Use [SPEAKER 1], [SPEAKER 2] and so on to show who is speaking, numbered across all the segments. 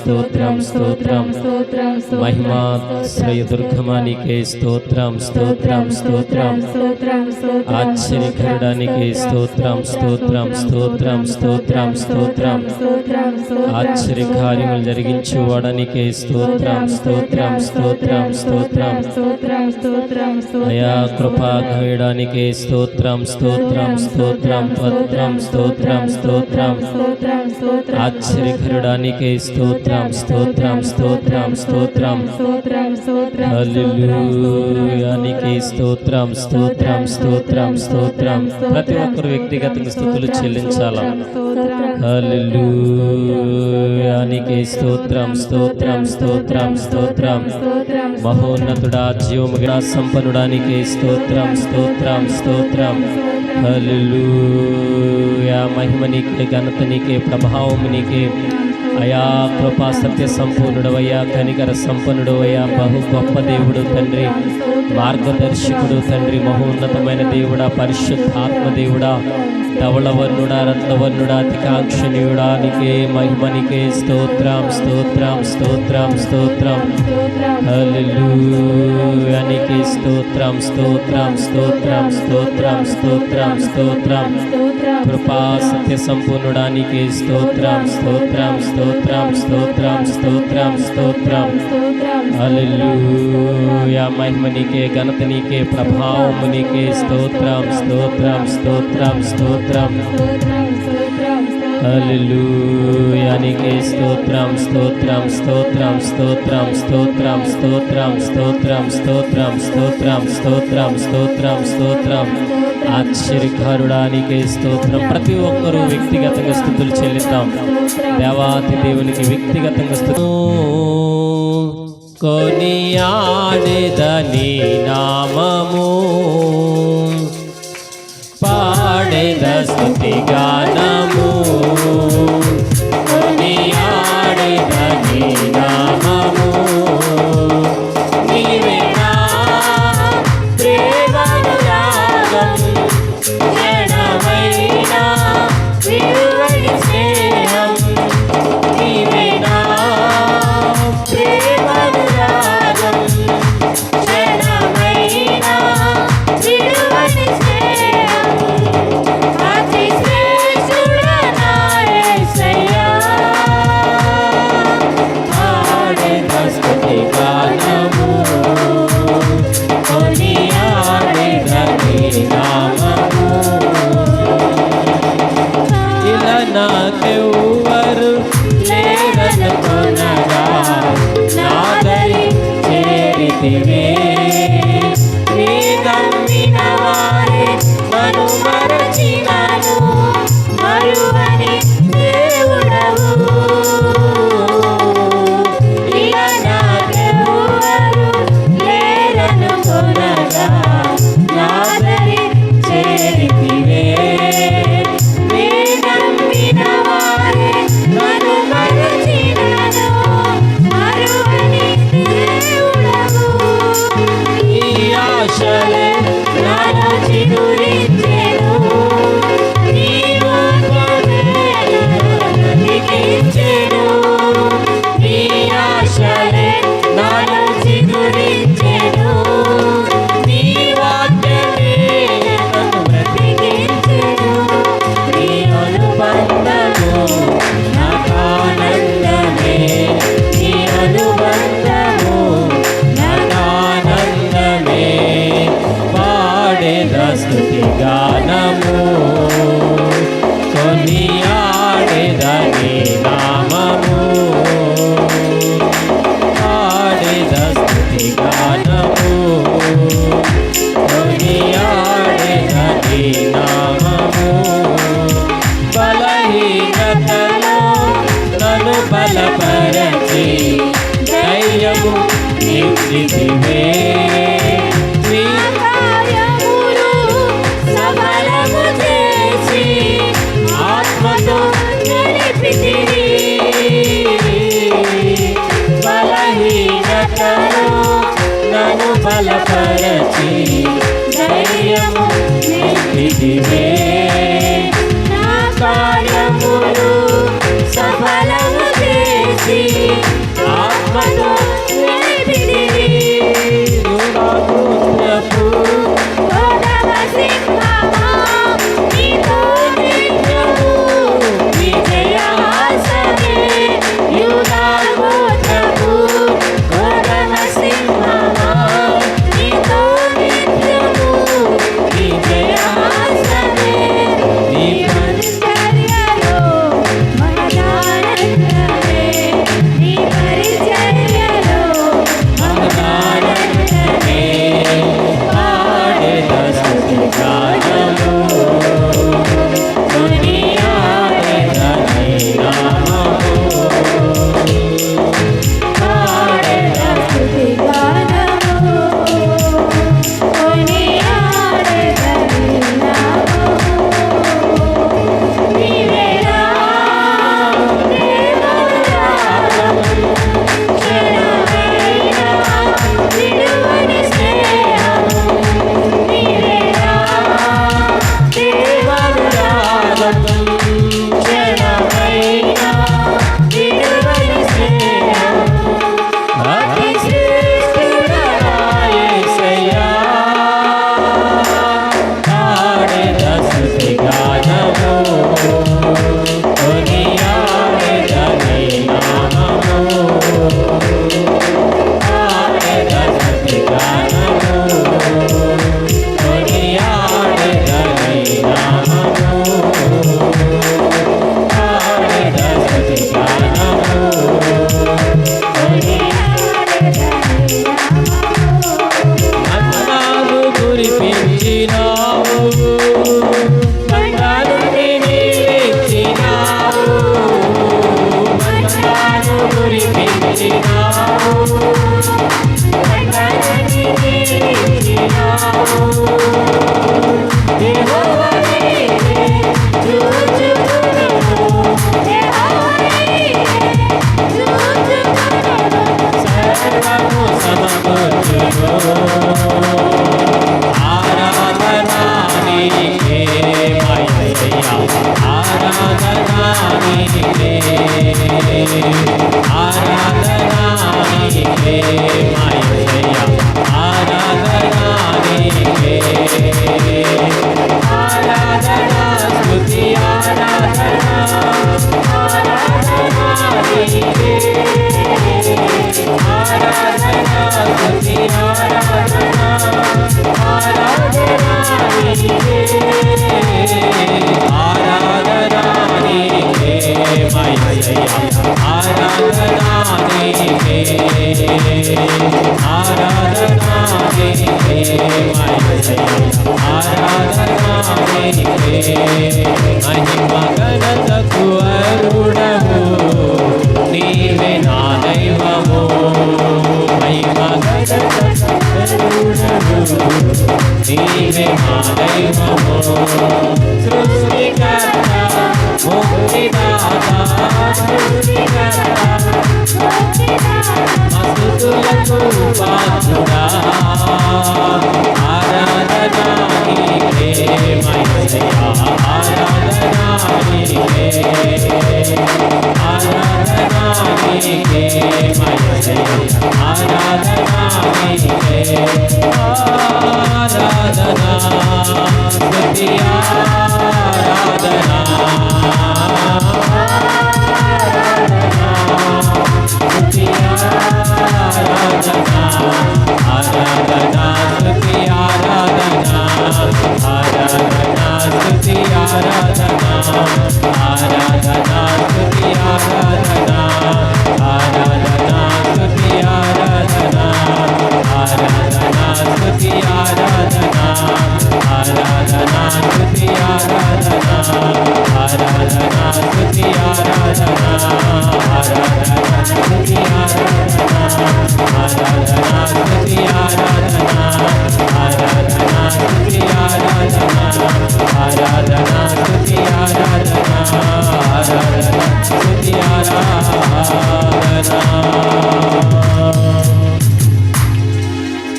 [SPEAKER 1] స్తోత్రం స్తోత్రం మహిమా శ్రేయ దుర్గమానికే స్తోత్రం స్తోత్రం స్తోత్రం ఆశ్చర్యకరుడానికి స్తోత్రం స్తోత్రం స్తోత్రం స్తోత్రం స్తోత్రం ఆశ్చర్య కార్యములు జరిగించువాడానికి స్తోత్రం స్తోత్రం స్తోత్రం స్తోత్రం అయా కృపా వేయడానికి స్తోత్రం స్తోత్రం స్తోత్రం పత్రం స్తోత్రం స్తోత్రం ఆశ్చర్యకరుడానికి స్తోత్రం స్తోత్రం స్తోత్రం స్తోత్రం హల్లెలూయానికి స్తోత్రం స్తోత్రం స్తోత్రం స్తోత్రం ప్రతి ఒక్కరు వ్యక్తిగతంగా స్తుతులు చెల్లించాలా. హల్లెలూయానికి స్తోత్రం స్తోత్రం స్తోత్రం స్తోత్రం మహోన్నతుడా జీవముగా సంపన్నుడానికి స్తోత్రం స్తోత్రం స్తోత్రం హల్లెలూయా మహిమ నీకే ఘనత నీకే ప్రభావము నీకే అయా కృపా సత్య సంపూర్ణుడవయ్యా కనికర సంపన్నుడవయ్యా బహు గొప్ప దేవుడు తండ్రి మార్గదర్శకుడు తండ్రి మహోన్నతమైన దేవుడా పరిశుద్ధాత్మ దేవుడా ధవళవర్ణుడా రత్నవర్ణుడా అతికాంక్షణీయుడానికే మహిమనికే స్తోత్రం స్తోత్రం స్తోత్రం స్తోత్రం హల్లెలూయానికి స్తోత్రం స్తోత్రం స్తోత్రం స్తోత్రం స్తోత్రం స్తోత్రం కృపా సత్య సంపూర్ణుడానికి స్తోత్రం స్తోత్రం స్తోత్రం స్తోత్రం స్తోత్రం స్తోత్రం హల్లెలూయా మహిమ నీకే ఘనత నీకే ప్రభావము నీకే స్తోత్రం స్తోత్రం స్తోత్రం స్తోత్రం హల్లెలూయానికి స్తోత్రం స్తోత్రం స్తోత్రం స్తోత్రం స్తోత్రం స్తోత్రం స్తోత్రం స్తోత్రం స్తోత్రం స్తోత్రం స్తోత్రం స్తోత్రం ఆశ్చర్యకారుడానికి స్తోత్రం. ప్రతి ఒక్కరూ వ్యక్తిగతంగా స్తుతులు చెల్లిద్దాం. దేవాతి దేవునికి వ్యక్తిగతంగా స్తుతులు కొనియాడెదని నామము పాడెద స్తుతి గానము కొనియాడెదని నామము నీవే నా ప్రేమానురాగం క్షణమైనా విడువని స్నేహం నీవే నా ప్రేమానురాగం క్షణమైనా విడువని స్నేహం అతి శ్రేష్ఠుడా నా యేసయ్యా పాడెద స్తుతి గానము కొనియాడెదని నామము ఇలా నాకెవ్వరు లేరనుకొనగా నాదరి చేరితివే నీ నమ్మిన వారే మరుమరచినను మరువని దేవుడవు ఇలా నాకెవ్వరు లేరనుకొనగా నాదరి చేరితివే నీ నమ్మిన వారే మరుమరచినను మరువని దేవుడవు ఈ ఆశలే నాలో చిగురించెను నీ వాక్యమే నన్నికించెను ఈ ఆశలే నాలో చిగురించెను నీ వాక్యమే నన్ను బ్రతికించెను నీ అనుబంధము నాకానందమే నీ అనుబంధము నాకానందమే పాడెద స్తుతి గానము కొనియాడెదని నామము పాడెద స్తుతి గానము కొనియాడెదని నామము బలహీనతలో నన్ను బలపరచి ధైర్యము నింపితివే నీ కార్యములు సఫలము చేసి ఆత్మతో నిలిపితివి బలహీనతలో నన్ను బలపరచి ధైర్యము నింపితివే నా కార్యములు సఫలము చేసి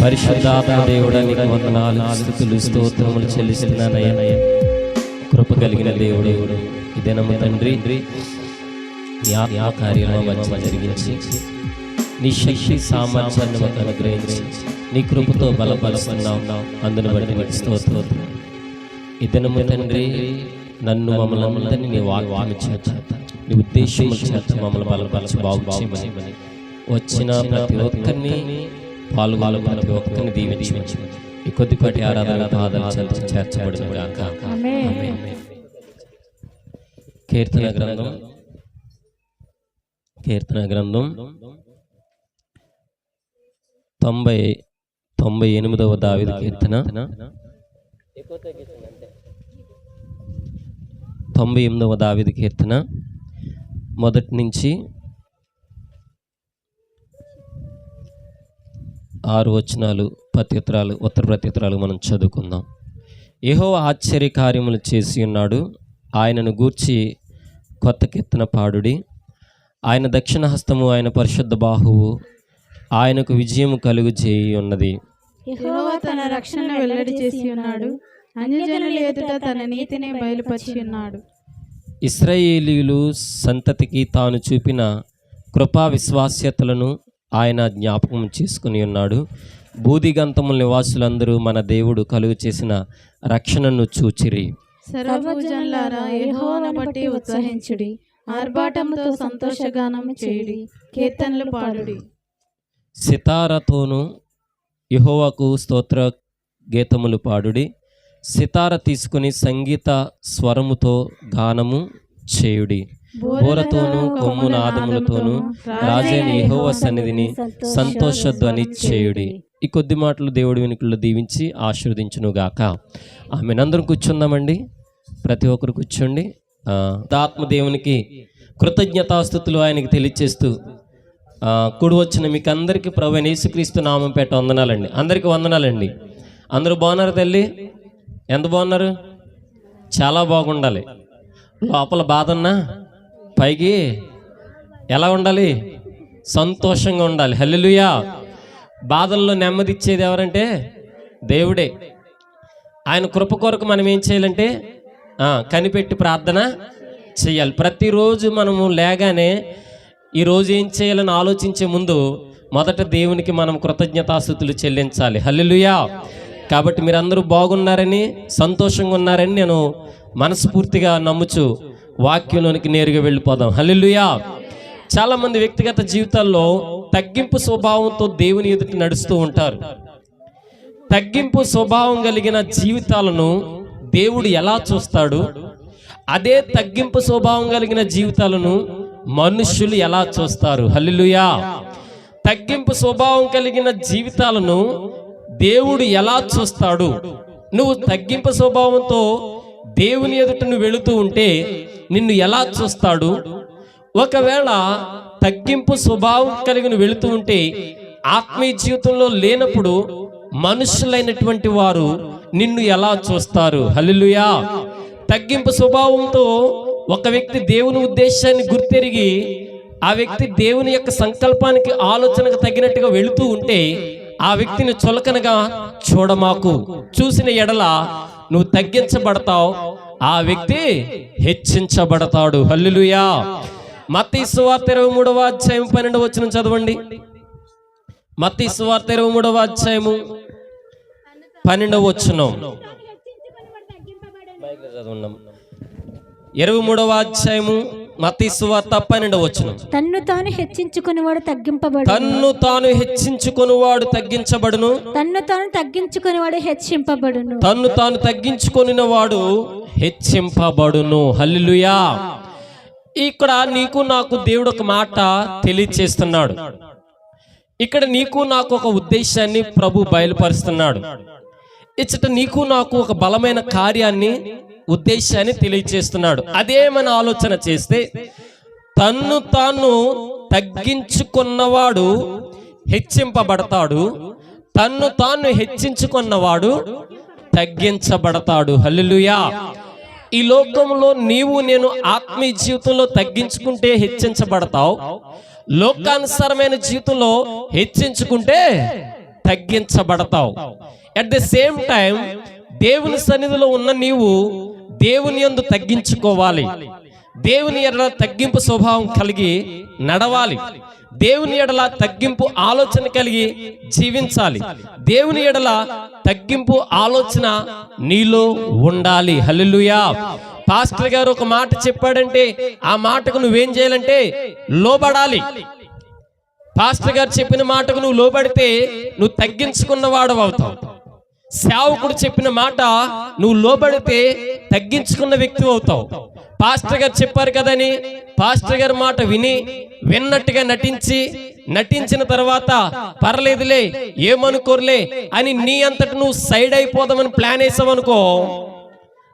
[SPEAKER 1] పరిశుద్ధాత్మ దేవుడా నీకు వందనాలు, స్తుతులు, స్తోత్రములు చెల్లిస్తున్నానయ్యా. కృప కలిగిన దేవుడు ఈ దినము తండ్రి నీ ఆత్మ కార్యము మధ్య జరిగించి నీ శక్తి సామర్థ్యాన్ని మాకు అనుగ్రహించి నీ కృపతో బలపరుస్తున్నావు. అందును బట్టి నీకు స్తోత్రం. ఈ దినము తండ్రి నన్ను మమ్మల్ని అందరినీ నీ వాక్యము చేత నీ ఉద్దేశము చేత మమ్మల్ని బలపరచి బాగు చేయమని వచ్చిన ప్రతి ఒక్కరిని పాల్గొన ప్రతి ఒక్కరిని దీవించి ఈ కొద్దిపాటి ఆరాధన పాదాల చెంత చేర్చబడిన గాక. కీర్తన గ్రంథం 98వ దావీదు కీర్తన 98వ దావీదు కీర్తన మొదటి నుంచి 6 వచనాలు ప్రత్యుత్తరాలు ఉత్తర ప్రత్యుత్తరాలు మనం చదువుకుందాం. యెహోవా ఆశ్చర్య కార్యములు చేసి ఉన్నాడు, ఆయనను గూర్చి కొత్త కీర్తన పాడుడి. ఆయన దక్షిణ హస్తము, ఆయన పరిశుద్ధ బాహువు ఆయనకు విజయము కలుగు చేయి ఉన్నది.
[SPEAKER 2] యెహోవా తన రక్షణను వెల్లడి చేసి ఉన్నాడు, అన్యజనుల ఎదుట తన నీతిని బయలుపరిచి ఉన్నాడు.
[SPEAKER 1] ఇశ్రాయేలీయులు సంతతికి తాను చూపిన కృపా విశ్వాస్యతలను ఆయన జ్ఞాపకం చేసుకుని ఉన్నాడు. బూదిగంతముల నివాసులందరూ మన దేవుడు కలుగు చేసిన రక్షణను చూచిరి.
[SPEAKER 2] సర్వభూజనులారా యెహోవాను బట్టి ఉత్సహించుడి, ఆర్భాటముతో సంతోషగానం చేయుడి, కీర్తనలు పాడుడి.
[SPEAKER 1] సితారతోను యెహోవాకు స్తోత్ర గీతములు పాడుడి. సితార తీసుకుని సంగీత స్వరముతో గానము చేయుడి. బోరతోను కొమ్ము నాదములతోను రాజైన యెహోవా సన్నిధిని సంతోషధ్వని చేయుడి. ఈ కొద్ది మాటలు దేవుడి వెనుకల్లో దీవించి ఆశీర్వదించునుగాక. ఆమెనందరం కూర్చుందామండి. ప్రతి ఒక్కరు కూర్చోండి. ఆత్మదేవునికి కృతజ్ఞతాస్తుతులు ఆయనకి తెలియచేస్తూ కూడి వచ్చిన మీకు అందరికీ ప్రభువైన యేసుక్రీస్తు నామం పేట వందనాలండి. అందరికీ వందనాలండి. అందరూ బాగున్నారు తల్లి? ఎంత బాగున్నారు? చాలా బాగుండాలి. లోపల బాధ ఉన్నా పైకి ఎలా ఉండాలి? సంతోషంగా ఉండాలి. హల్లెలూయా. బాధల్లో నెమ్మది ఇచ్చేది ఎవరంటే దేవుడే. ఆయన కృప కొరకు మనం ఏం చేయాలంటే కనిపెట్టి ప్రార్థన చేయాలి. ప్రతిరోజు మనము లేగానే ఈరోజు ఏం చేయాలని ఆలోచించే ముందు మొదట దేవునికి మనం కృతజ్ఞతాస్తుతులు చెల్లించాలి. హల్లెలూయా. కాబట్టి మీరందరూ బాగున్నారని, సంతోషంగా ఉన్నారని నేను మనస్ఫూర్తిగా నమ్ముచు వాక్యంలోనికి నేరుగా వెళ్ళిపోదాం. హల్లెలూయా. చాలామంది వ్యక్తిగత జీవితాల్లో తగ్గింపు స్వభావంతో దేవుని ఎదుట నడుస్తూ ఉంటారు. తగ్గింపు స్వభావం కలిగిన జీవితాలను దేవుడు ఎలా చూస్తాడు, అదే తగ్గింపు స్వభావం కలిగిన జీవితాలను మనుష్యులు ఎలా చూస్తారు? హల్లెలూయా. తగ్గింపు స్వభావం కలిగిన జీవితాలను దేవుడు ఎలా చూస్తాడు? నువ్వు తగ్గింపు స్వభావంతో దేవుని ఎదుట నువ్వు వెళుతూ ఉంటే నిన్ను ఎలా చూస్తాడు? ఒకవేళ తగ్గింపు స్వభావం కలిగి నువ్వు వెళుతూ ఉంటే ఆత్మీయ జీవితంలో లేనప్పుడు మనుషులైనటువంటి వారు నిన్ను ఎలా చూస్తారు? హల్లెలూయా. తగ్గింపు స్వభావంతో ఒక వ్యక్తి దేవుని ఉద్దేశాన్ని గుర్తెరిగి ఆ వ్యక్తి దేవుని యొక్క సంకల్పానికి ఆలోచనకు తగినట్టుగా వెళుతూ ఉంటే ఆ వ్యక్తిని చులకనగా చూడమాకు. చూసిన ఎడల నువ్వు తగ్గించబడతావు, ఆ వ్యక్తి హెచ్చించబడతాడు. హల్లెలూయా. మత్తయి సువార్త 23వ అధ్యాయం 12వ వచనం చదవండి. మత్తయి సువార్త 23వ అధ్యాయము 12వ వచనం. 23వ అధ్యాయము మత్తయి సువార్త 12వ వచనం.
[SPEAKER 3] తన్ను తాను హెచ్చించుకునేవాడు తగ్గింపబడును.
[SPEAKER 1] తన్ను తాను హెచ్చించుకునేవాడు తగ్గించబడును.
[SPEAKER 3] తన్ను తాను తగ్గించుకునేవాడు హెచ్చింపబడును.
[SPEAKER 1] తన్ను తాను తగ్గించుకొనినవాడు హెచ్చింపబడును. హల్లెలూయా. ఇక్కడ నీకు నాకు దేవుడు ఒక మాట తెలియచేస్తున్నాడు. ఇక్కడ నీకు నాకు ఒక ఉద్దేశాన్ని ప్రభు బయలుపరుస్తున్నాడు. ఇచ్చట నీకు నాకు ఒక బలమైన కార్యాన్ని, ఉద్దేశాన్ని తెలియచేస్తున్నాడు. అదే మన ఆలోచన చేస్తే తన్ను తాను తగ్గించుకున్నవాడు హెచ్చింపబడతాడు, తన్ను తాను హెచ్చించుకున్నవాడు తగ్గించబడతాడు. హల్లెలూయా. ఈ లోకంలో నీవు నేను ఆత్మీయ జీవితంలో తగ్గించుకుంటే హెచ్చించబడతావు, లోకానుసారమైన జీవితంలో హెచ్చించుకుంటే తగ్గించబడతావు. అట్ ద సేమ్ టైం దేవుని సన్నిధిలో ఉన్న నీవు దేవుని యందు తగ్గించుకోవాలి. దేవుని ఎడల తగ్గింపు స్వభావం కలిగి నడవాలి. దేవుని ఎడల తగ్గింపు ఆలోచన కలిగి జీవించాలి. దేవుని ఎడల తగ్గింపు ఆలోచన నీలో ఉండాలి. హల్లెలూయా. పాస్టర్ గారు ఒక మాట చెప్పాడంటే ఆ మాటకు నువ్వేం చేయాలంటే లోబడాలి. పాస్టర్ గారు చెప్పిన మాటకు నువ్వు లోబడితే నువ్వు తగ్గించుకున్నవాడు అవుతావు. సేవకుడు చెప్పిన మాట నువ్వు లోబడితే తగ్గించుకున్న వ్యక్తి అవుతావు. పాస్టర్ గారు చెప్పారు కదని పాస్టర్ గారి మాట విన్నట్టుగా నటించిన తర్వాత పర్లేదులే, ఏమనుకోరులే అని నీ అంతట నువ్వు సైడ్ అయిపోదామని ప్లాన్ వేసావనుకో,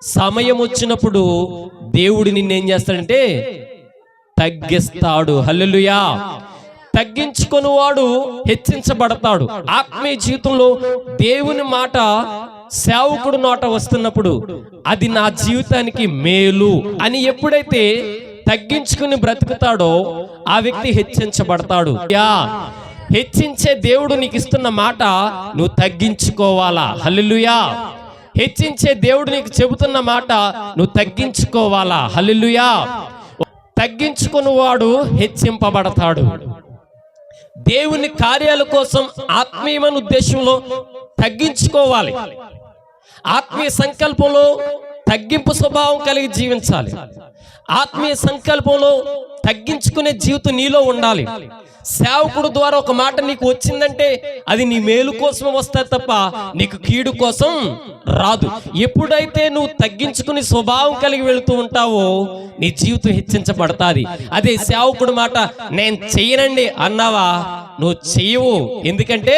[SPEAKER 1] సమయం వచ్చినప్పుడు దేవుడు నిన్నేం చేస్తాడంటే తగ్గిస్తాడు. హల్లెలూయా. తగ్గించుకునేవాడు హెచ్చించబడతాడు. ఆత్మీయ జీవితంలో దేవుని మాట సేవకుడు నోట వస్తున్నప్పుడు అది నా జీవితానికి మేలు అని ఎప్పుడైతే తగ్గించుకుని బ్రతుకుతాడో ఆ వ్యక్తి హెచ్చించబడతాడు. హెచ్చించే దేవుడు నీకు ఇస్తున్న మాట నువ్వు తగ్గించుకోవాలా. హల్లెలూయా. హెచ్చించే దేవుడు నీకు చెబుతున్న మాట నువ్వు తగ్గించుకోవాలా. హల్లెలూయా. తగ్గించుకున్నవాడు హెచ్చింపబడతాడు. దేవుని కార్యాల కోసం ఆత్మీయమైన ఉద్దేశంలో తగ్గించుకోవాలి. ఆత్మీయ సంకల్పంలో తగ్గింపు స్వభావం కలిగి జీవించాలి. ఆత్మీయ సంకల్పంలో తగ్గించుకునే జీవితం నీలో ఉండాలి. సేవకుడు ద్వారా ఒక మాట నీకు వచ్చిందంటే అది నీ మేలు కోసం వస్తుంది తప్ప నీకు కీడు కోసం రాదు. ఎప్పుడైతే నువ్వు తగ్గించుకుని స్వభావం కలిగి వెళుతూ ఉంటావో నీ జీవితం హెచ్చించబడతాది. అదే సేవకుడు మాట నేను చెయ్యనండి అన్నావా, నువ్వు చెయ్యవు. ఎందుకంటే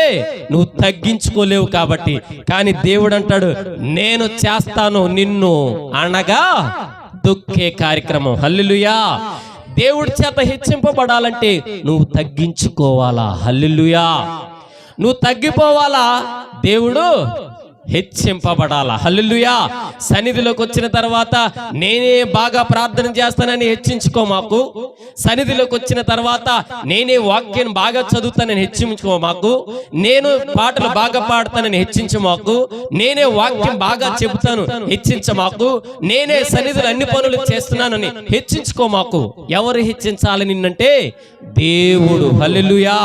[SPEAKER 1] నువ్వు తగ్గించుకోలేవు కాబట్టి. కానీ దేవుడు అంటాడు నేను చేస్తాను నిన్ను అనగా దుఃఖే కార్యక్రమం. హల్లెలూయా. దేవుడి చేత హెచ్చింపబడాలంటే నువ్వు తగ్గించుకోవాలా. హల్లెలూయా. నువ్వు తగ్గిపోవాలా, దేవుడు హెచ్చింపబడాలా. హల్లెలూయా. సన్నిధిలోకి వచ్చిన తర్వాత నేనే బాగా ప్రార్థన చేస్తానని హెచ్చించుకో మాకు. సన్నిధిలోకి వచ్చిన తర్వాత నేనే వాక్యం బాగా చదువుతానని హెచ్చించుకో మాకు. నేను పాటలు బాగా పాడతానని హెచ్చించు మాకు. నేనే వాక్యం బాగా చెబుతాను హెచ్చించ మాకు. నేనే సన్నిధిలో అన్ని పనులు చేస్తున్నానని హెచ్చించుకో మాకు. ఎవరు హెచ్చించాలి నిన్నంటే దేవుడు. హల్లెలూయా.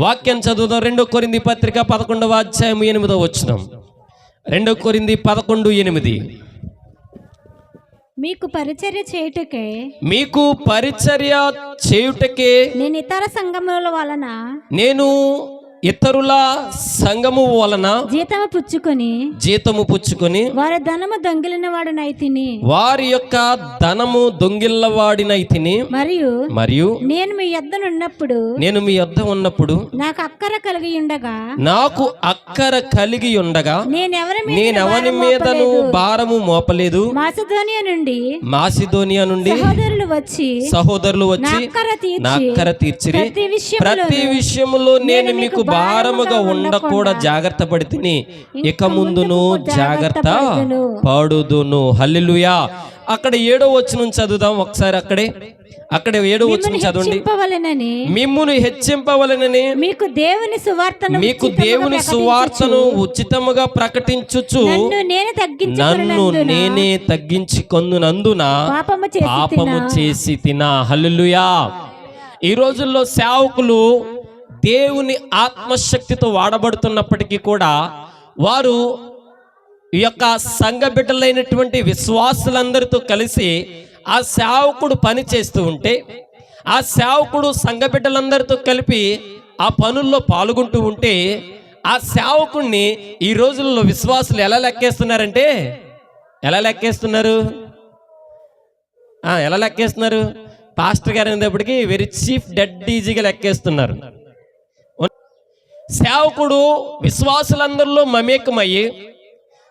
[SPEAKER 1] వాక్యం చదువుదాం. 2 కొరింథీ పత్రిక 11వ అధ్యాయం 8వ వచనం. 2 కొరింథీ 11:8.
[SPEAKER 3] మీకు పరిచర్య చేయుటకే నేను ఇతర సంఘముల వలన
[SPEAKER 1] ఇతరుల సంఘము వలన జీతము పుచ్చుకొని
[SPEAKER 3] వారి ధనము దొంగిలిన వాడినైతిని,
[SPEAKER 1] వారి యొక్క ధనము దొంగిల్లవాడినైతిని. మరియు
[SPEAKER 3] నేను మీ యొద్ద ఉన్నప్పుడు నాకు అక్కర కలిగి ఉండగా
[SPEAKER 1] నేనెవరి మీదను భారము మోపలేదు. మాసిదోనియా నుండి సహోదరులు వచ్చి నా అక్కర తీర్చిరి. ప్రతి విషయములో నేను మీకు భారముగా ఉండకూడా జాగ్రత్త పడితిని, ఇక ముందును జాగ్రత్త పడుదును. హల్లెలూయా. అక్కడ 7వ వచనం చదువుదాం ఒకసారి. అక్కడ 7వ వచనం చదవండి. మిమ్మును హెచ్చింపవలెనని మీకు దేవుని సువార్తను ఉచితముగా ప్రకటించుచు నన్ను నేనే తగ్గించుకొన్నందున పాపము చేసి తినా. హల్లెలూయా. ఈ రోజుల్లో సేవకులు దేవుని ఆత్మశక్తితో వాడబడుతున్నప్పటికీ కూడా వారు ఈ యొక్క సంఘ బిడ్డలైనటువంటి విశ్వాసులందరితో కలిసి ఆ సేవకుడు పని చేస్తూ ఉంటే, ఆ సేవకుడు సంఘ బిడ్డలందరితో కలిపి ఆ పనుల్లో పాల్గొంటూ ఉంటే, ఆ సేవకుడిని ఈ రోజుల్లో విశ్వాసులు ఎలా లెక్కేస్తున్నారంటే ఎలా లెక్కేస్తున్నారు? పాస్టర్ గారు అనేటప్పటికీ వెరీ చీఫ్ డెడ్ ఈజీగా లెక్కేస్తున్నారు. సేవకుడు విశ్వాసులందరిలో మమేకమయ్యి,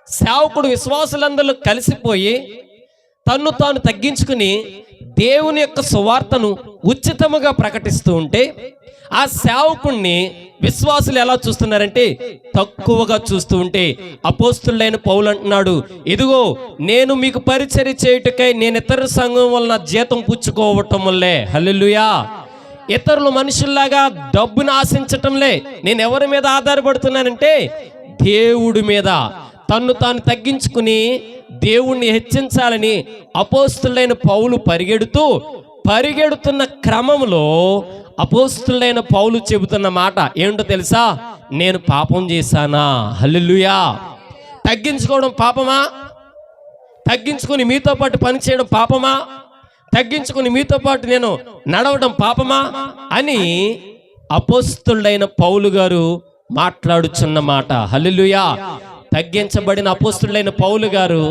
[SPEAKER 1] సేవకుడు విశ్వాసులందరిలో కలిసిపోయి తన్ను తాను తగ్గించుకుని దేవుని యొక్క సువార్తను ఉచితముగా ప్రకటిస్తూ ఉంటే, ఆ సేవకుణ్ణి విశ్వాసులు ఎలా చూస్తున్నారంటే తక్కువగా చూస్తూ ఉంటే, అపోస్తులైన పౌలు అంటున్నాడు, ఇదిగో నేను మీకు పరిచర్య చేయుటకై నేను ఇతర సంఘం వలన జీతం పుచ్చుకోవటం వల్లే. హల్లెలూయా. ఇతరులు మనుషుల్లాగా డబ్బును ఆశించటంలే. నేను ఎవరి మీద ఆధారపడుతున్నానంటే దేవుడి మీద. తన్ను తాను తగ్గించుకుని దేవుణ్ణి హెచ్చించాలని అపోస్తులైన పౌలు పరిగెడుతున్న క్రమంలో అపోస్తులైన పౌలు చెబుతున్న మాట ఏంటో తెలుసా? నేను పాపం చేశానా? హల్లెలూయా. తగ్గించుకోవడం పాపమా? తగ్గించుకుని మీతో పాటు పని చేయడం పాపమా? తగ్గించుకుని మీతో పాటు నేను నడవడం పాపమా అని అపోస్తులైన పౌలు గారు మాట్లాడుచున్న మాట. హల్లెలూయా. తగ్గించబడిన అపోస్తులైన పౌలు గారు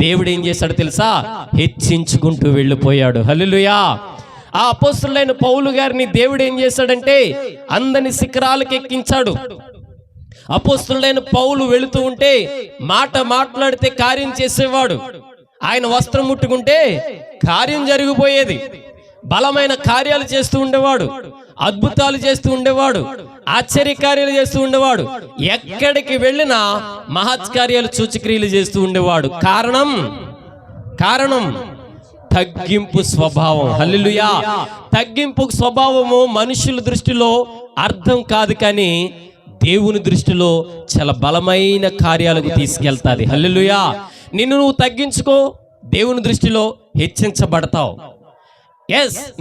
[SPEAKER 1] దేవుడు ఏం చేశాడు తెలుసా? హెచ్చించుకుంటూ వెళ్ళిపోయాడు. హల్లెలూయా. ఆ అపోస్తులైన పౌలు గారిని దేవుడు ఏం చేశాడంటే అందరిని శిఖరాలకు ఎక్కించాడు. అపోస్తులైన పౌలు వెళుతూ ఉంటే మాట్లాడితే కార్యం చేసేవాడు. ఆయన వస్త్రం ముట్టుకుంటే కార్యం జరిగిపోయేది. బలమైన కార్యాలు చేస్తూ ఉండేవాడు, అద్భుతాలు చేస్తూ ఉండేవాడు, ఆశ్చర్య కార్యాలు చేస్తూ ఉండేవాడు. ఎక్కడికి వెళ్ళినా మహత్కార్యాలు సూచక్రియలు చేస్తూ ఉండేవాడు. కారణం తగ్గింపు స్వభావం. హల్లెలూయా. తగ్గింపు స్వభావము మనుషుల దృష్టిలో అర్థం కాదు, కానీ దేవుని దృష్టిలో చాలా బలమైన కార్యాలకు తీసుకెళ్తాది. హల్లెలూయా. నిన్ను నువ్వు తగ్గించుకో, దేవుని దృష్టిలో హెచ్చించబడతావు.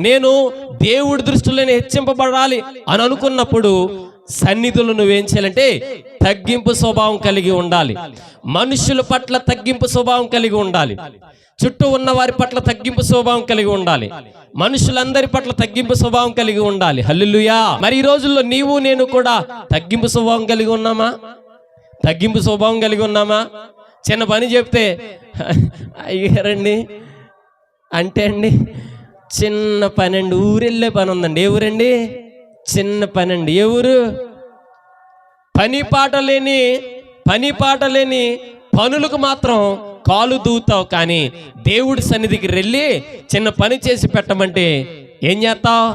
[SPEAKER 1] నేను దేవుడి దృష్టిలో హెచ్చింపబడాలి అని అనుకున్నప్పుడు సన్నిధులు నువ్వేం చేయాలంటే తగ్గింపు స్వభావం కలిగి ఉండాలి. మనుషుల పట్ల తగ్గింపు స్వభావం కలిగి ఉండాలి. చుట్టూ ఉన్న వారి పట్ల తగ్గింపు స్వభావం కలిగి ఉండాలి. మనుషులందరి పట్ల తగ్గింపు స్వభావం కలిగి ఉండాలి. హల్లెలూయా. మరి ఈ రోజుల్లో నీవు నేను కూడా తగ్గింపు స్వభావం కలిగి ఉన్నామా? చిన్న పని చెప్తే అయ్యారండి అంటే అండి చిన్న పని అండి, ఊరెళ్ళే పని ఉందండి. ఏ ఊరండి? చిన్న పని అండి. ఏ ఊరు? పని పాట లేని పనులకు మాత్రం కాలు దూతావు, కానీ దేవుడి సన్నిధికి వెళ్ళి చిన్న పని చేసి పెట్టమంటే ఏం చేస్తావు?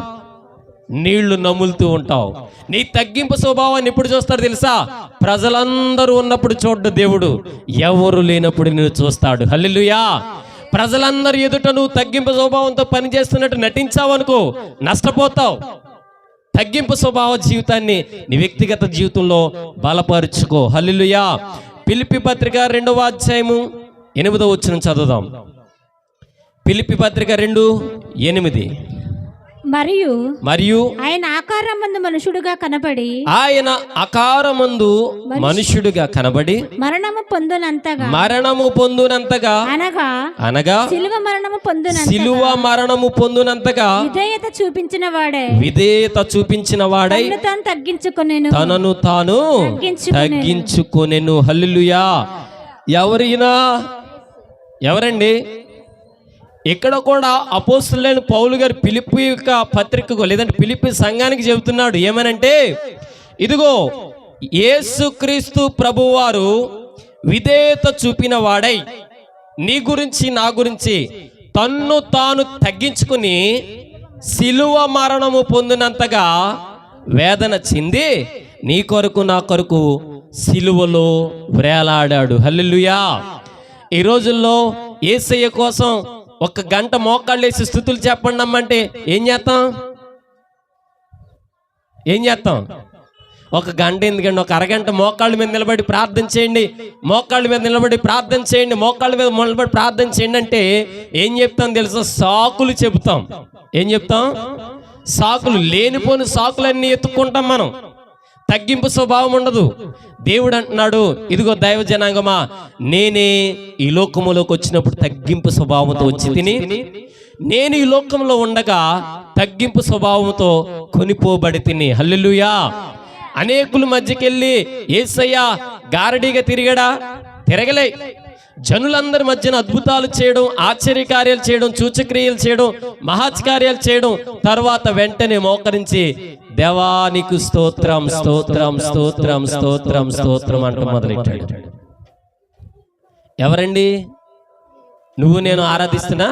[SPEAKER 1] నీళ్లు నములుతూ ఉంటావు. నీ తగ్గింపు స్వభావాన్ని ఎప్పుడు చూస్తాడు తెలుసా? ప్రజలందరూ ఉన్నప్పుడు చూడ్డు దేవుడు, ఎవరు లేనప్పుడు నేను చూస్తాడు. హల్లెలూయా. ప్రజలందరూ ఎదుట నువ్వు తగ్గింపు స్వభావంతో పనిచేస్తున్నట్టు నటించావనుకో, నష్టపోతావు. తగ్గింపు స్వభావ జీవితాన్ని నీ వ్యక్తిగత జీవితంలో బలపరుచుకో. హల్లెలూయా. ఫిలిప్పీ పత్రిక 2వ అధ్యాయము 8వ వచనం చదువుదాం. ఫిలిప్పీ పత్రిక 2:8. మరియు
[SPEAKER 3] ఆయన ఆకారమందు మనుషుడుగా కనబడి మరణము పొందునంతగా అనగా శిలువ మరణము పొందునంతగా విధేయత చూపించిన వాడై తనను తాను
[SPEAKER 1] తగ్గించుకొనెను. హల్లెలూయా. ఎవరండి? ఇక్కడ కూడా అపోస్తలుడైన పౌలు గారు ఫిలిప్పీ యొక్క పత్రికకు లేదంటే ఫిలిప్పీ సంఘానికి చెబుతున్నాడు ఏమనంటే, ఇదిగో యేసుక్రీస్తు ప్రభువారు విధేయత చూపిన వాడై నీ గురించి నా గురించి తన్ను తాను తగ్గించుకుని శిలువ మరణము పొందినంతగా వేదన చెంది నీ కొరకు నా కొరకు శిలువలో వేలాడాడు. హల్లెలూయా. ఈ రోజుల్లో యేసయ్య కోసం 1 గంట మోకాళ్ళేసి స్తుతులు చెప్పండి అమ్మంటే ఏం చేస్తాం? 1 గంట ఎందుకండి? 1 అరగంట మోకాళ్ళ మీద నిలబడి ప్రార్థన చేయండి, మోకాళ్ళ మీద నిలబడి ప్రార్థన చేయండి, మోకాళ్ళ మీద నిలబడి ప్రార్థన చేయండి అంటే ఏం చెప్తాం తెలుసా? సాకులు చెబుతాం. ఏం చెప్తాం? సాకులు, లేనిపోని సాకులన్నీ ఎత్తుక్కుంటాం మనం. తగ్గింపు స్వభావం ఉండదు. దేవుడు అంటున్నాడు, ఇదిగో దైవ జనాంగమా, నేనే ఈ లోకములోకి వచ్చినప్పుడు తగ్గింపు స్వభావంతో వచ్చి తిని, నేను ఈ లోకంలో ఉండగా తగ్గింపు స్వభావంతో కొనిపోబడి తిని. హల్లెలూయా. అనేకుల మధ్యకెళ్ళి యేసయ్య గారడీగా తిరగలే. జనులందరి మధ్యన అద్భుతాలు చేయడం, ఆశ్చర్యకార్యాలు చేయడం, సూచక్రియలు చేయడం, మహత్కార్యాలు చేయడం, తర్వాత వెంటనే మోకరించి దేవానికి స్తోత్రం స్తోత్రం స్తోత్రం స్తోత్రం స్తోత్రం అంటూ మొదలెట్టాడు. ఎవరండి? నువ్వు నేను ఆరాధిస్తున్నా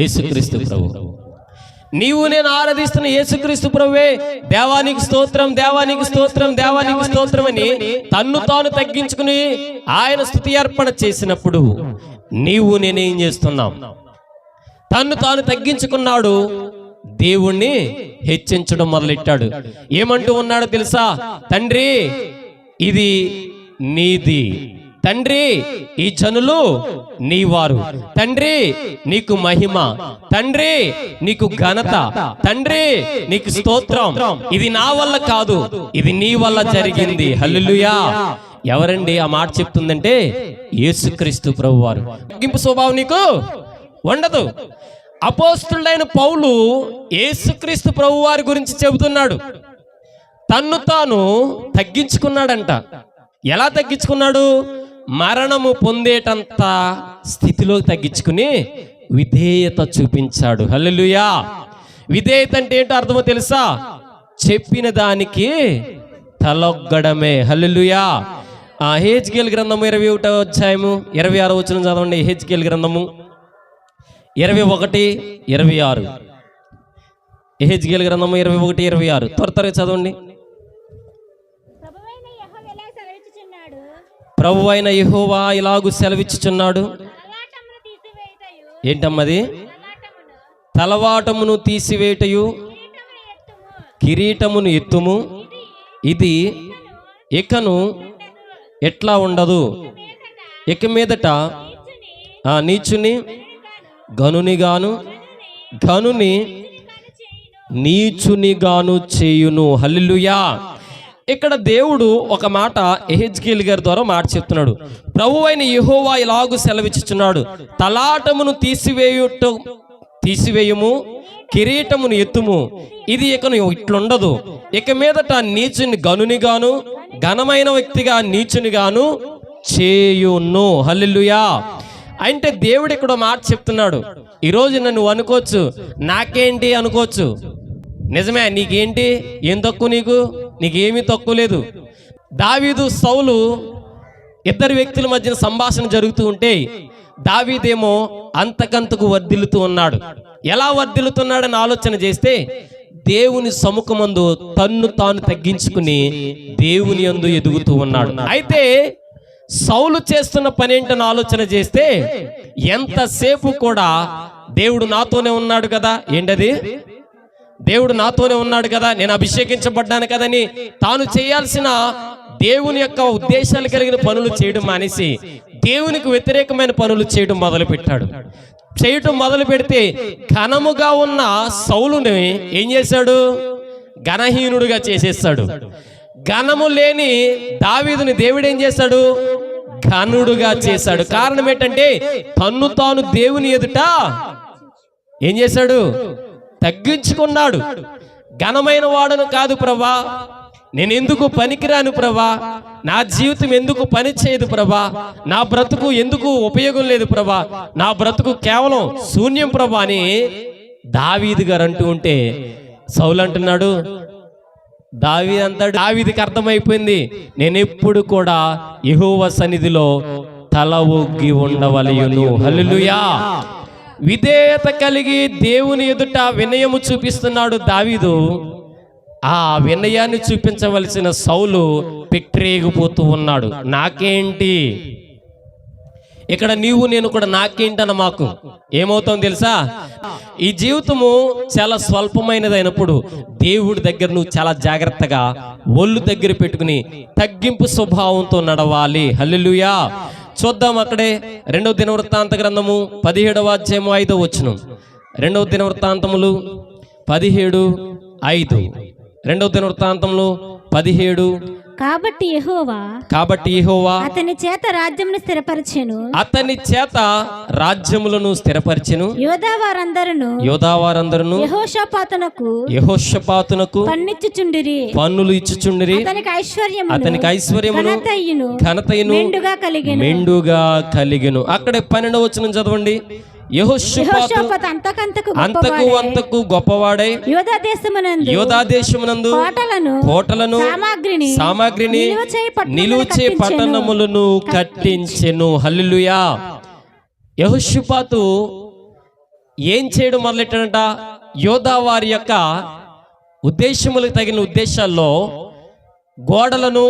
[SPEAKER 1] యేసుక్రీస్తు ప్రభు. నీవు నేను ఆరాధిస్తున్న యేసుక్రీస్తు ప్రభువే దేవానికి స్తోత్రం, దేవానికి స్తోత్రం, దేవానికి స్తోత్రం అని తన్ను తాను తగ్గించుకుని ఆయన స్తుతి అర్పణ చేసినప్పుడు నీవు నేనేం చేస్తున్నాం? తన్ను తాను తగ్గించుకున్నాడు, దేవుణ్ణి హెచ్చించడం మొదలెట్టాడు. ఏమంటూ ఉన్నాడో తెలుసా? తండ్రి ఇది నీది, తండ్రి ఈ జనులు నీవారు, తండ్రి నీకు మహిమ, తండ్రి నీకు ఘనత, తండ్రి నీకు స్తోత్రం. ఇది నా వల్ల కాదు, ఇది నీ వల్ల జరిగింది. హల్లెలూయా. ఎవరండి ఆ మాట చెప్తుందంటే యేసుక్రీస్తు ప్రభువారు. తగ్గింపు స్వభావం నీకు ఉండదు. అపోస్తలుడైన పౌలు యేసుక్రీస్తు ప్రభువారి గురించి చెబుతున్నాడు. తన్ను తాను తగ్గించుకున్నాడంట. ఎలా తగ్గించుకున్నాడు? మరణము పొందేటంత స్థితిలో తగ్గించుకుని విధేయత చూపించాడు. హల్లెలూయా. విధేయత అంటే ఏంటో అర్థమో తెలుసా? చెప్పిన దానికి తలొగ్గడమే. హల్లెలూయా. యెహెజ్కేలు గ్రంథము 21వ అధ్యాయము 26వ వచనం చదవండి. యెహెజ్కేలు గ్రంథము 21:26. యెహెజ్కేలు గ్రంథము 21:26 త్వరగా చదవండి. ప్రభువైన యెహోవా ఇలాగు సెలవిచ్చుచున్నాడు. ఏంటమ్మది? తలవాటమును తీసివేటయు కిరీటమును ఎత్తుము, ఇది ఇకను ఎట్లా ఉండదు. ఇక మీదట నీచుని గనునిగాను ఘనుని నీచునిగాను చేయును. హల్లెలూయా. ఇక్కడ దేవుడు ఒక మాట యెహెజ్కేలు గారి ద్వారా మాట చెప్తున్నాడు. ప్రభువైన యెహోవా ఇలాగు సెలవిచ్చుచున్నాడు, తలాటమును తీసివేయము, కిరీటమును ఎత్తుము, ఇది ఇకను ఇట్లుండదు. ఇక మీదట నీచుని గనునిగాను ఘనమైన వ్యక్తిగా నీచునిగాను చేయును. హల్లెలూయా. అంటే దేవుడు ఇక్కడ మాట చెప్తున్నాడు. ఈరోజు నన్ను అనుకోవచ్చు, నాకేంటి అనుకోవచ్చు. నిజమే, నీకేంటి? ఏం తక్కువ? నీకేమీ తక్కువ లేదు. దావీదు సౌలు ఇద్దరు వ్యక్తుల మధ్యన సంభాషణ జరుగుతూ ఉంటే దావీదేమో అంతకంతకు వర్ధిల్లుతూ ఉన్నాడు. ఎలా వర్ధిల్లుతున్నాడని ఆలోచన చేస్తే దేవుని సముఖమందు తన్ను తాను తగ్గించుకుని దేవుని యందు ఎదుగుతూ ఉన్నాడు. అయితే సౌలు చేస్తున్న పని ఏంటని ఆలోచన చేస్తే ఎంతసేపు కూడా దేవుడు నాతోనే ఉన్నాడు కదా, ఏంటది, దేవుడు నాతోనే ఉన్నాడు కదా, నేను అభిషేకించబడ్డాను కదని తాను చేయాల్సిన దేవుని యొక్క ఉద్దేశాలు కలిగిన పనులు చేయడం మానేసి దేవునికి వ్యతిరేకమైన పనులు చేయడం మొదలు పెడితే ఘనముగా ఉన్న సౌలుని ఏం చేశాడు, ఘనహీనుడుగా చేసేస్తాడు. ఘనము లేని దావీదుని దేవుడు ఏం చేశాడు, ఘనుడుగా చేశాడు. కారణం ఏంటంటే తన్ను తాను దేవుని ఎదుట ఏం చేశాడు, తగ్గించుకున్నాడు. ఘనమైన వాడను కాదు ప్రభా, నేను ఎందుకు పనికిరాను ప్రభా, నా జీవితం ఎందుకు పని చేయదు ప్రభా, నా బ్రతుకు ఎందుకు ఉపయోగం లేదు ప్రభా, నా బ్రతుకు కేవలం శూన్యం ప్రభా అని దావీదు గారు అంటూ ఉంటే సౌలు అంటున్నాడు, దావీదుకి అర్థమైపోయింది, నేను ఎప్పుడు కూడా యెహోవా సన్నిధిలో తల ఒగ్గి ఉండవలయును. హల్లెలూయా. విధేయత కలిగి దేవుని ఎదుట వినయము చూపిస్తున్నాడు దావీదు. ఆ వినయాన్ని చూపించవలసిన సౌలు పిక్రేగిపోతూ ఉన్నాడు. నాకేంటి, ఇక్కడ నీవు నేను కూడా నాకేంటన్న మాకు ఏమవుతాం తెలుసా, ఈ జీవితము చాలా స్వల్పమైనదైనప్పుడు దేవుడి దగ్గర నువ్వు చాలా జాగ్రత్తగా ఒళ్ళు దగ్గర పెట్టుకుని తగ్గింపు స్వభావంతో నడవాలి. హల్లెలూయా. చూద్దాం అక్కడే 2వ దినవృత్తాంత గ్రంథము 17వ అధ్యాయము 5వ వచనం. 2వ దినవృత్తాంతములు 17:5. 2వ దినవృత్తాంతములు 17.
[SPEAKER 3] కాబట్టి యెహోవా అతని చేత రాజ్యములను స్థిరపరిచెను. యోధావారందరును యెహోషాపాతునకు పన్నులు ఇచ్చుచుండిరి. అతనికి ఐశ్వర్యమును ఘనతయును మెండుగా కలిగెను. అక్కడే 12వ వచనం చదవండి. యెహోషాపాతు అంతకు గొప్పవాడై యోధాదేశమునందు కోటలను సామాగ్రిని నిలువచే పట్టణములను కట్టించెను. హల్లెలూయా. యెహోషాపాతు ఏం చేయడం మొదలెట్టాడంట, యోధా వారి యొక్క ఉద్దేశములకు తగిన ఉద్దేశాల్లో గోడలను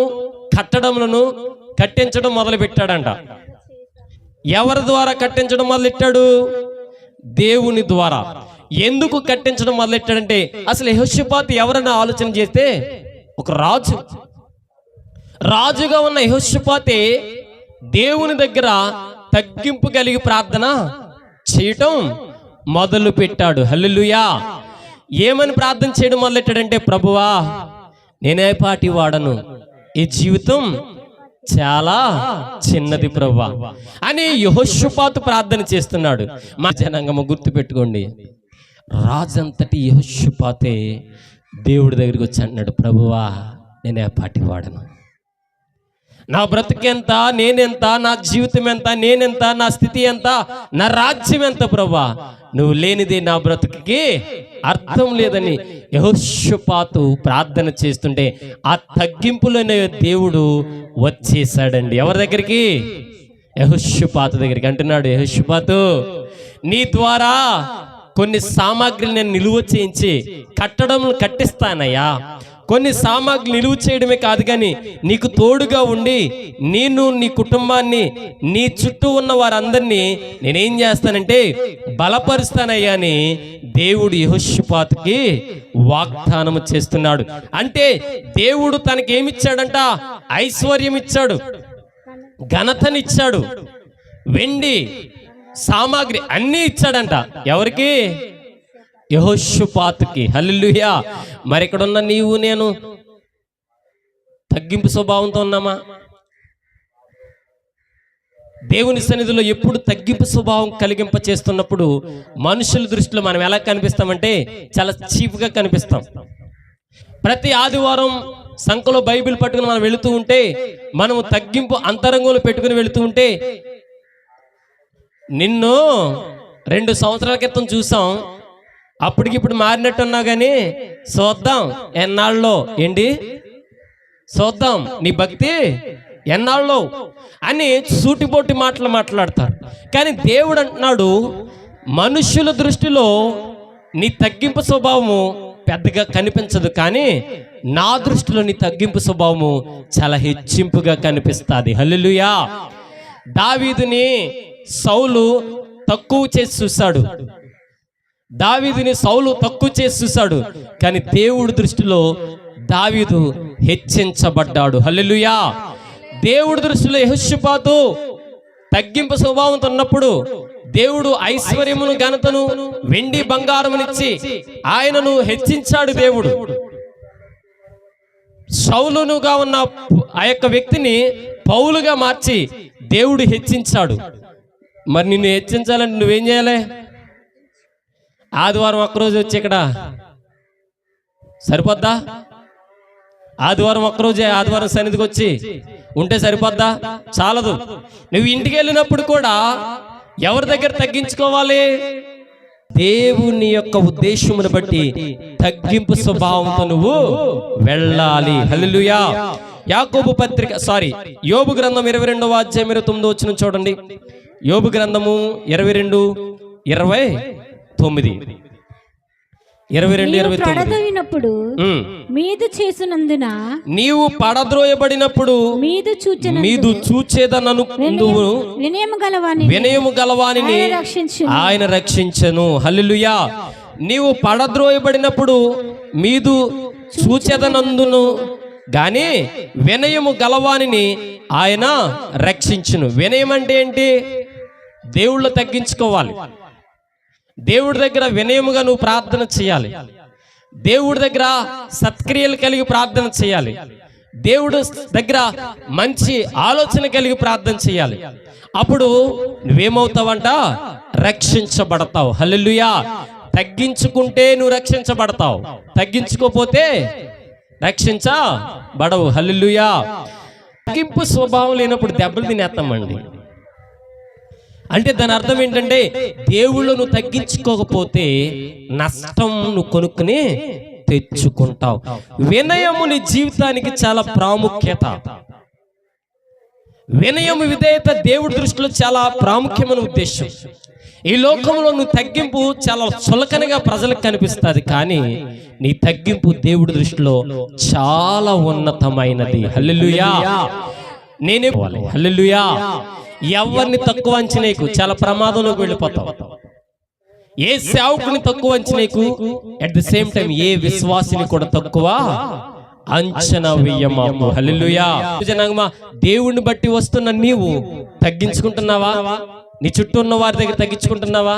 [SPEAKER 3] కట్టడములను కట్టించడం మొదలు పెట్టాడంట. ఎవరి ద్వారా కట్టించడం మొదలెట్టాడు, దేవుని ద్వారా. ఎందుకు కట్టించడం మొదలెట్టాడంటే అసలు యెహోషాపాతు ఎవరన్నా ఆలోచన చేస్తే ఒక రాజుగా ఉన్న యెహోషాపాతే దేవుని దగ్గర తగ్గింపు కలిగి ప్రార్థన చేయటం మొదలు పెట్టాడు. హల్లెలూయా. ఏమని ప్రార్థన చేయడం మొదలెట్టాడంటే, ప్రభువా నేనే పాటి వాడను, ఈ జీవితం చాలా చిన్నది ప్రభువా అని యెహోషాపాతు ప్రార్థన చేస్తున్నాడు. మా జనాంగము గుర్తు పెట్టుకోండి, రాజంతటి యెహోషాపాతే దేవుడి దగ్గరికి వచ్చి అన్నాడు, ప్రభువా నేనే పాటి వాడను, నా బ్రతుకెంత, నేనెంత, నా జీవితం ఎంత, నేనెంత, నా స్థితి ఎంత, నా రాజ్యం ఎంత ప్రభువా, నువ్వు లేనిదే నా బ్రతుకుకి అర్థం లేదని యెహోషాపాతు ప్రార్థన చేస్తుంటే ఆ తగ్గింపులోనే దేవుడు వచ్చేసాడండి. ఎవరి దగ్గరికి, యెహోషాపాతు దగ్గరికి. అంటున్నాడు, యెహోషాపాతు నీ ద్వారా కొన్ని సామాగ్రిని నేను నిలువ చేయించి కట్టిస్తానయ్యా. కొన్ని సామాగ్రి నిలువ చేయడమే కాదు కానీ నీకు తోడుగా ఉండి నేను నీ కుటుంబాన్ని నీ చుట్టూ ఉన్న వారందరినీ నేనేం చేస్తానంటే బలపరుస్తానయ్యా అని దేవుడు యెహోషాపాతుకి వాగ్దానం చేస్తున్నాడు. అంటే దేవుడు తనకి ఏమిచ్చాడంట, ఐశ్వర్యం ఇచ్చాడు, ఘనతనిచ్చాడు, వెండి సామాగ్రి అన్నీ ఇచ్చాడంట. ఎవరికి, యెహోషాపాతుకి. హల్లెలూయా. మరి ఇక్కడ ఉన్న నీవు నేను తగ్గింపు స్వభావంతో ఉన్నామా? దేవుని సన్నిధిలో ఎప్పుడు తగ్గింపు స్వభావం కలిగింప చేస్తున్నప్పుడు మనుషుల దృష్టిలో మనం ఎలా కనిపిస్తామంటే చాలా చీప్గా కనిపిస్తాం. ప్రతి ఆదివారం సంఖలో బైబిల్ పట్టుకుని మనం వెళుతూ ఉంటే, మనము తగ్గింపు అంతరంగంలో పెట్టుకుని వెళుతూ ఉంటే, నిన్ను 2 సంవత్సరాల క్రితం చూసాం, అప్పటికిప్పుడు మారినట్టున్నా కానీ చూద్దాం ఎన్నాళ్ళలో, ఏంటి చూద్దాం నీ భక్తి ఎన్నాళ్ళో అని సూటిపోటి మాటలు మాట్లాడతారు. కానీ దేవుడు అంటున్నాడు, మనుషుల దృష్టిలో నీ తగ్గింపు స్వభావము పెద్దగా కనిపించదు, కానీ నా దృష్టిలో నీ తగ్గింపు స్వభావము చాలా హెచ్చింపుగా కనిపిస్తుంది. హల్లెలూయా. దావీదుని సౌలు తక్కువ చేసి చూశాడు, దావీదుని సౌలు తక్కువ చేసి చూశాడు, కానీ దేవుడి దృష్టిలో దావీదు హెచ్చించబడ్డాడు. హల్లెలూయా. దేవుడి దృష్టిలో యెహోషాపాతు తగ్గింపు స్వభావంతో ఉన్నప్పుడు దేవుడు ఐశ్వర్యమును ఘనతను వెండి బంగారమునిచ్చి ఆయనను హెచ్చించాడు. దేవుడు సౌలునుగా ఉన్న ఆ యొక్క వ్యక్తిని పౌలుగా మార్చి దేవుడు హెచ్చించాడు. మరి నిన్ను హెచ్చించాలంటే నువ్వేం చేయాలి? ఆదివారం ఒక్కరోజు వచ్చి ఇక్కడ సరిపోద్దా? ఆదివారం ఒక్కరోజే ఆదివారం సన్నిధికి వచ్చి ఉంటే సరిపోద్దా? చాలదు. నువ్వు ఇంటికి వెళ్ళినప్పుడు కూడా ఎవరి దగ్గర తగ్గించుకోవాలి? దేవుని యొక్క ఉద్దేశమును బట్టి తగ్గింపు స్వభావంతో నువ్వు వెళ్ళాలి. హల్లెలూయా. యాకోబు పత్రిక యోబు గ్రంథం 22వ అధ్యాయం 29వ వచనం చూడండి. యోబు గ్రంథము 22:29.
[SPEAKER 4] 22:29 మీదు చేసినందున
[SPEAKER 3] నీవు పడద్రోయబడినప్పుడు మీదు చూచేదనను వినయము గలవానిని ఆయన రక్షించెను. హల్లెలూయా. నీవు పడద్రోయబడినప్పుడు మీదు చూచేదనందును గాని వినయము గలవానిని ఆయన రక్షించును. వినయం అంటే ఏంటి? దేవుళ్ళు తగ్గించుకోవాలి. దేవుడి దగ్గర వినయముగా నువ్వు ప్రార్థన చేయాలి. దేవుడి దగ్గర సత్క్రియలు కలిగి ప్రార్థన చేయాలి. దేవుడు దగ్గర మంచి ఆలోచన కలిగి ప్రార్థన చేయాలి. అప్పుడు నువ్వేమవుతావంట? రక్షించబడతావు. హల్లెలూయా. తగ్గించుకుంటే నువ్వు రక్షించబడతావు, తగ్గించుకోపోతే రక్షించబడవు. హల్లెలూయా. తగ్గింపు స్వభావం లేనప్పుడు దెబ్బలు తినేస్తామండి. అంటే దాని అర్థం ఏంటంటే దేవుళ్ళు నువ్వు తగ్గించుకోకపోతే నష్టం నువ్వు కొనుక్కుని తెచ్చుకుంటావు. వినయము నీ జీవితానికి చాలా ప్రాముఖ్యత. వినయము విధేయత దేవుడి దృష్టిలో చాలా ప్రాముఖ్యమైన ఉద్దేశం. ఈ లోకంలో నువ్వు తగ్గింపు చాలా చులకనగా ప్రజలకు కనిపిస్తుంది, కానీ నీ తగ్గింపు దేవుడి దృష్టిలో చాలా ఉన్నతమైనది. హల్లెలూయా. నేనే హల్లెలూయా. ఎవరిని తక్కువ అంచనేకు చాలా ప్రమాదంలోకి వెళ్ళిపోతావు. ఏ సేవకుని తక్కువ అంచనేకు, అట్ ది సేమ్ టైం ఏ విశ్వాసిని కూడా తక్కువ అంచనా వేయమాకు. హల్లెలూయా. జనాంగమా, దేవుణ్ణి బట్టి వస్తున్న నీవు తగ్గించుకుంటున్నావా? నీ చుట్టూ ఉన్న వారి దగ్గర తగ్గించుకుంటున్నావా?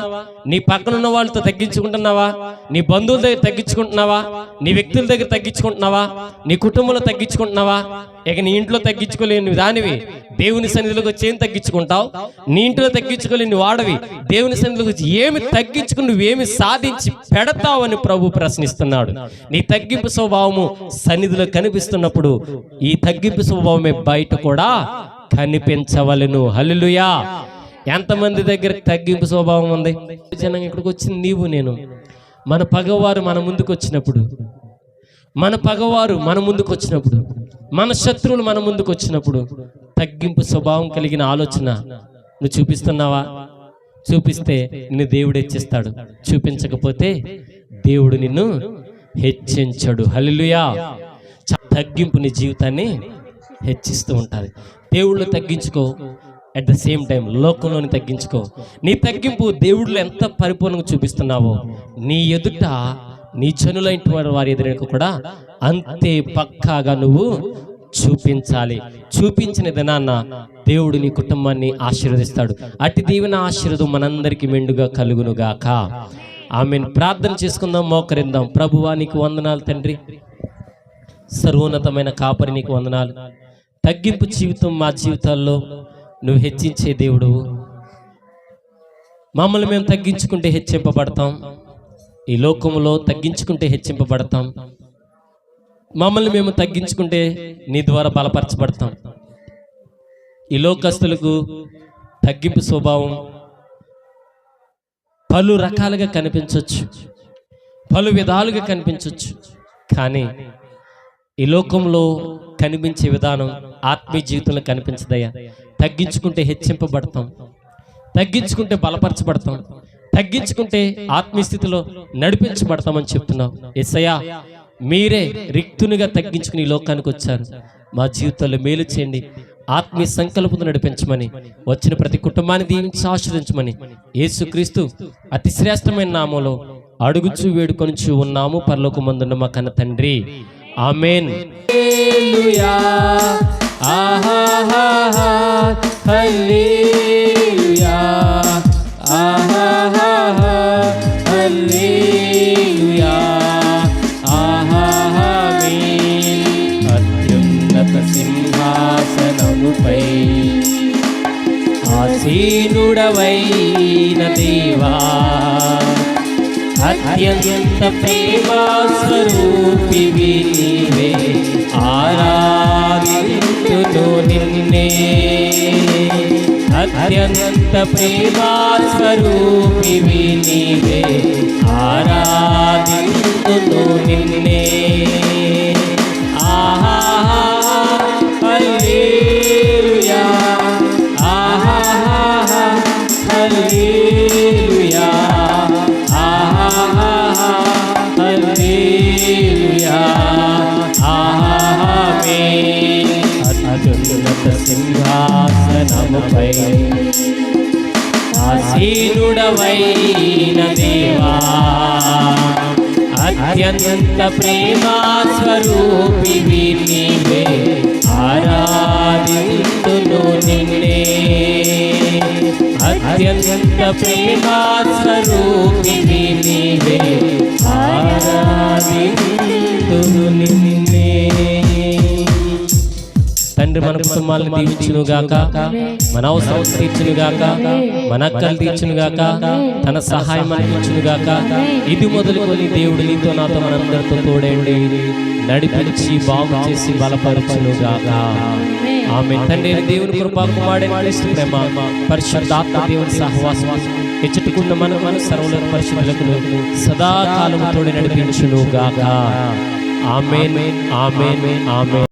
[SPEAKER 3] నీ పక్కన ఉన్న వాళ్ళతో తగ్గించుకుంటున్నావా? నీ బంధువుల దగ్గర తగ్గించుకుంటున్నావా? నీ వ్యక్తుల దగ్గర తగ్గించుకుంటున్నావా? నీ కుటుంబంలో తగ్గించుకుంటున్నావా? ఇక నీ ఇంట్లో తగ్గించుకోలేని దానివి దేవుని సన్నిధిలోకి వచ్చి ఏం తగ్గించుకుంటావు? నీ ఇంట్లో తగ్గించుకోలేని వాడవి దేవుని సన్నిధిలోకి వచ్చి ఏమి తగ్గించుకుని నువ్వేమి సాధించి పెడతావు అని ప్రభు ప్రశ్నిస్తున్నాడు. నీ తగ్గింపు స్వభావము సన్నిధిలో కనిపిస్తున్నప్పుడు ఈ తగ్గింపు స్వభావమే బయట కూడా కనిపించవలెను. హల్లెలూయా. ఎంతమంది దగ్గర తగ్గింపు స్వభావం ఉంది? జనం ఇక్కడికి వచ్చింది నీవు నేను. మన పగవారు మన ముందుకు వచ్చినప్పుడు, మన పగవారు మన ముందుకు వచ్చినప్పుడు, మన శత్రువులు మన ముందుకు వచ్చినప్పుడు తగ్గింపు స్వభావం కలిగిన ఆలోచన నువ్వు చూపిస్తున్నావా? చూపిస్తే నిన్ను దేవుడు హెచ్చిస్తాడు, చూపించకపోతే దేవుడు నిన్ను హెచ్చించడు. హల్లెలూయా. తగ్గింపు నీ జీవితాన్ని హెచ్చిస్తూ ఉంటుంది. దేవుళ్ళు తగ్గించుకో, అట్ ద సేమ్ టైం లోకంలోని తగ్గించుకో. నీ తగ్గింపు దేవుళ్ళు ఎంత పరిపూర్ణంగా చూపిస్తున్నావో నీ ఎదుట నీ జనులైన వారి ఎదురైన కూడా అంతే పక్కాగా నువ్వు చూపించాలి. చూపించిన దినాన్న దేవుడు నీ కుటుంబాన్ని ఆశీర్వదిస్తాడు. అటు దీవెన ఆశీర్వాదం మనందరికీ మెండుగా కలుగునుగాక. ఆమెను ప్రార్థన చేసుకుందాం, మోకరిందాం. ప్రభువా, నీకు వందనాలు తండ్రి. సర్వోన్నతమైన కాపరి, నీకు వందనాలు. తగ్గింపు జీవితం మా జీవితాల్లో నువ్వు హెచ్చించే దేవుడు. మమ్మల్ని మేము తగ్గించుకుంటే హెచ్చింపబడతాం. ఈ లోకంలో తగ్గించుకుంటే హెచ్చింపబడతాం. మమ్మల్ని మేము తగ్గించుకుంటే నీ ద్వారా బలపరచబడతాం. ఈ లోకస్తులకు తగ్గింపు స్వభావం పలు రకాలుగా కనిపించవచ్చు, పలు విధాలుగా కనిపించవచ్చు. కానీ ఈ లోకంలో కనిపించే విధానం ఆత్మీయ జీవితంలో కనిపించదయ్యా. తగ్గించుకుంటే హెచ్చింపబడతాం, తగ్గించుకుంటే బలపరచబడతాం, తగ్గించుకుంటే ఆత్మీయ స్థితిలో నడిపించబడతామని చెప్తున్నావు. యేసయ్యా, మీరే రిక్తునిగా తగ్గించుకుని ఈ లోకానికి వచ్చారు. మా జీవితాల్లో మేలు చేయండి, ఆత్మీయ సంకల్పంతో నడిపించమని, వచ్చిన ప్రతి కుటుంబాన్ని దీవించి ఆశీర్వదించమని యేసుక్రీస్తు అతి శ్రేష్టమైన నామంలో అడుగుచూ వేడుకొనుచు ఉన్నాము పరలోకమందున్న మా కన్న తండ్రి. ఆమేన్. హల్లెలూయా, ఆహాహా, హల్లెలూయా, ఆహాహా, హల్లెలూయా, ఆహాహా, ఆమేన్. అత్యున్నత సింహాసనముపై ఆసీనుడవైన దేవా, అత్యంత ప్రేమా స్వరూపివి నీవే, ఆరాధింతును నిన్నే. అత్యంత ప్రేమా స్వరూపివి నీవే, ఆరాధింతును నిన్నే. ఆహా, హల్లెలూయా, ఆహా, హల్లెలూయా, హల్లెలూయా, ఆమేన్. అత్యున్నత సింహాసనముపై ఆసీనుడవైన దేవా, అత్యంత ప్రేమా స్వరూపివి నీవే, ఆరాధింతును నిన్నే. అత్యంత ప్రేమా స్వరూపివి నీవే, ఆరాధింతును నిన్నే. తండ్రి మన కుటుంబాలను దీవించునుగాక, మన అవసరం తీర్చునుగాక, మన అక్కలు తీర్చునుగాక, తన సహాయం అందించునుగాక. ఇది మొదలుకొని దేవుడు నీతో నాతో మనందరితో తోడేండి నడిపించి బాగు చేసి బలపరచునుగాక. ఆమేన్. తండ్రి దేవుని కృప, కుమారుడైన క్రీస్తు ప్రేమ, పరిశుద్ధాత్మ దేవుని సహవాసం ఎచ్చటికున్న మన సర్వుల పరిశుద్ధులకు సదాకాలము తోడే నడిపించునుగాక. ఆమేన్, ఆమేన్, ఆమేన్.